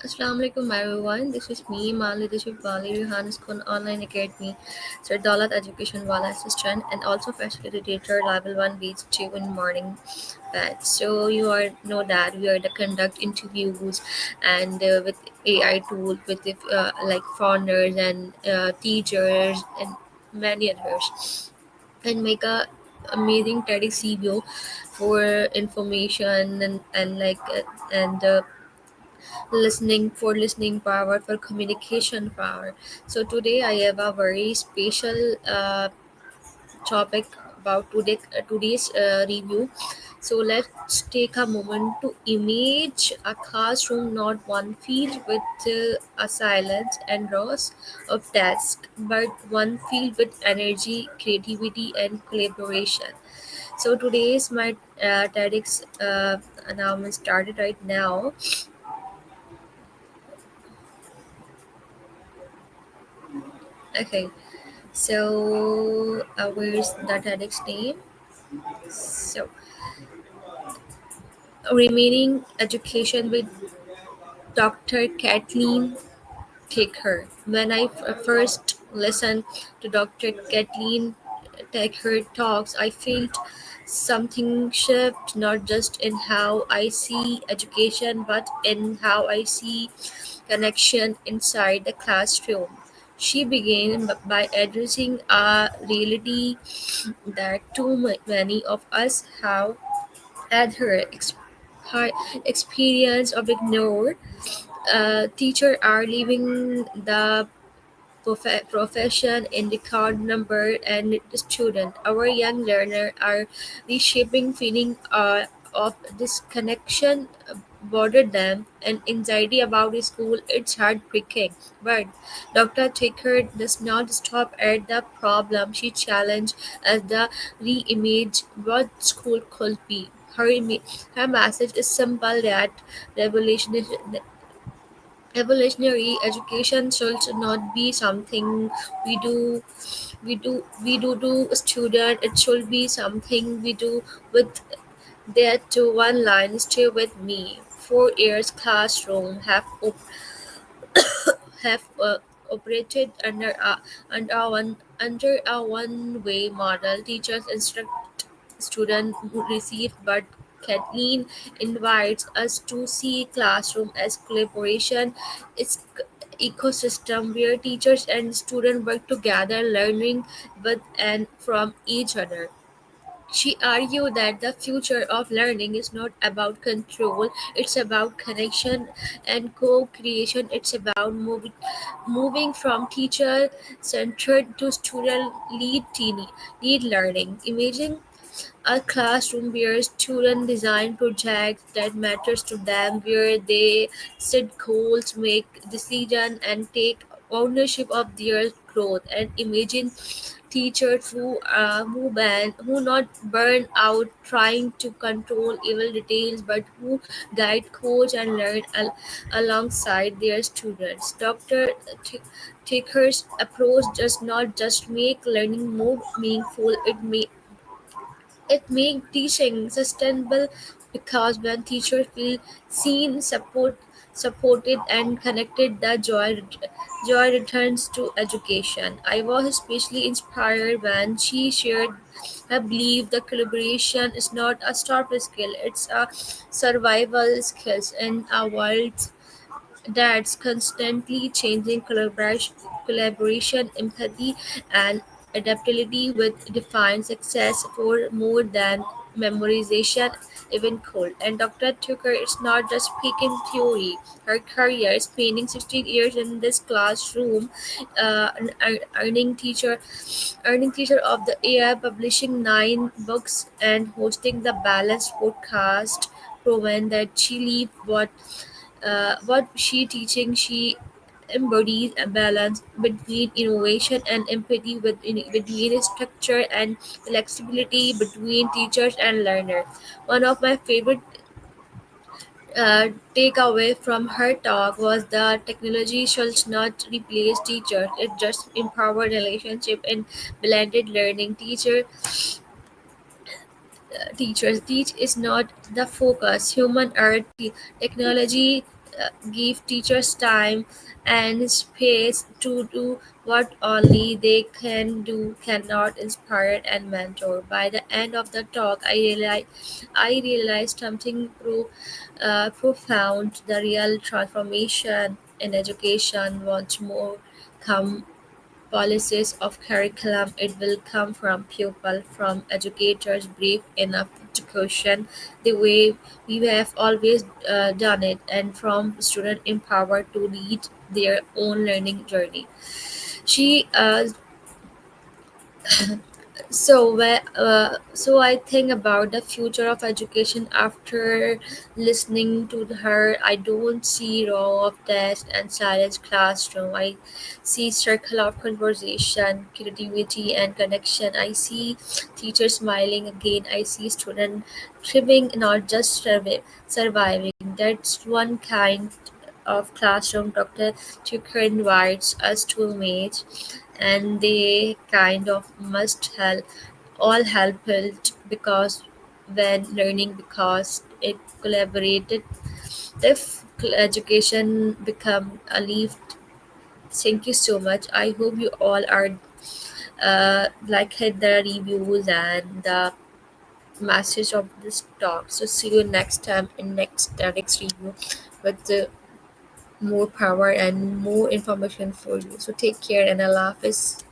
Assalamu alaikum everyone. This is me, my leadership Bali Johannes Kun Online Academy, Sir Daulat Education Wala Assistant, and also facilitator level 1 beach 2 in morning batch. So you are know that we are the conduct interviews and with AI tool with the, like founders and teachers and many others, and make a amazing TEDx video for information and like and listening power for communication power. So today I have a very special topic about today's review. So let's take a moment to image a classroom, not one filled with a silence and rows of tasks, but one filled with energy, creativity, and collaboration. So today's my TEDx announcement started right now. Okay, so where's the TEDx name? So remaining education with Dr. Kathleen Taker. When I first listened to Dr. Kathleen Taker talks, I felt something shift not just in how I see education but in how I see connection inside the classroom. She began by addressing a reality that too many of us have had her experience of ignored. Teachers are leaving the profession in record number, and student, our young learner are reshaping feeling of disconnection bothered them and anxiety about the school. It's heartbreaking, but Dr. Taker does not stop at the problem. She challenged as the re-image what school could be. Her message is simple that revolution evolutionary education should not be something we do we do to student. It should be something we do with their to one line. Stay with me. 4 years classroom have operated under a one-way model. Teachers instruct students who receive, but Kathleen invites us to see classroom as collaboration. It's ecosystem where teachers and students work together, learning with and from each other. She argued that the future of learning is not about control, it's about connection and co creation. It's about moving from teacher centered to student lead learning. Imagine a classroom where students design projects that matters to them, where they set goals, make decisions, and take ownership of their growth. And imagine teachers who not burn out trying to control evil details, but who guide, coach, and learn alongside their students. Dr. Taker's approach does not just make learning more meaningful, it makes teaching sustainable, because when teachers feel seen, supported, and connected, the joy returns to education. I was especially inspired when she shared her belief that collaboration is not a surface skill; it's a survival skill in a world that's constantly changing. Collaboration, empathy, and adaptability with define success for more than memorization, even cold. And Dr. Tucker is not just speaking theory. Her career, spending 16 years in this classroom, earning teacher of the year, publishing 9 books, and hosting the Balanced podcast, proven that she lived what she teaching. She embodies a balance between innovation and empathy, between structure and flexibility, between teachers and learners. One of my favorite takeaway from her talk was that technology should not replace teachers. It just empower relationship and blended learning. Teachers teach is not the focus. Human are technology give teachers time and space to do what only they can do, cannot inspire and mentor. By the end of the talk, I realized something profound. The real transformation in education wants more come policies of curriculum. It will come from pupil, from educators brave enough to question the way we have always done it, and from student empowered to lead their own learning journey. She so I think about the future of education after listening to her. I don't see row of desks and silent classroom. I see circle of conversation, creativity, and connection. I see teachers smiling again. I see students thriving, not just surviving. That's one kind of classroom Dr. Tucker invites us to image, and they kind of must help all help it because when learning because it collaborated if education become a lift. Thank you so much. I hope you all are like hit the reviews and the message of this talk. So see you next time in next review with the more power and more information for you. So take care and Allah Hafiz.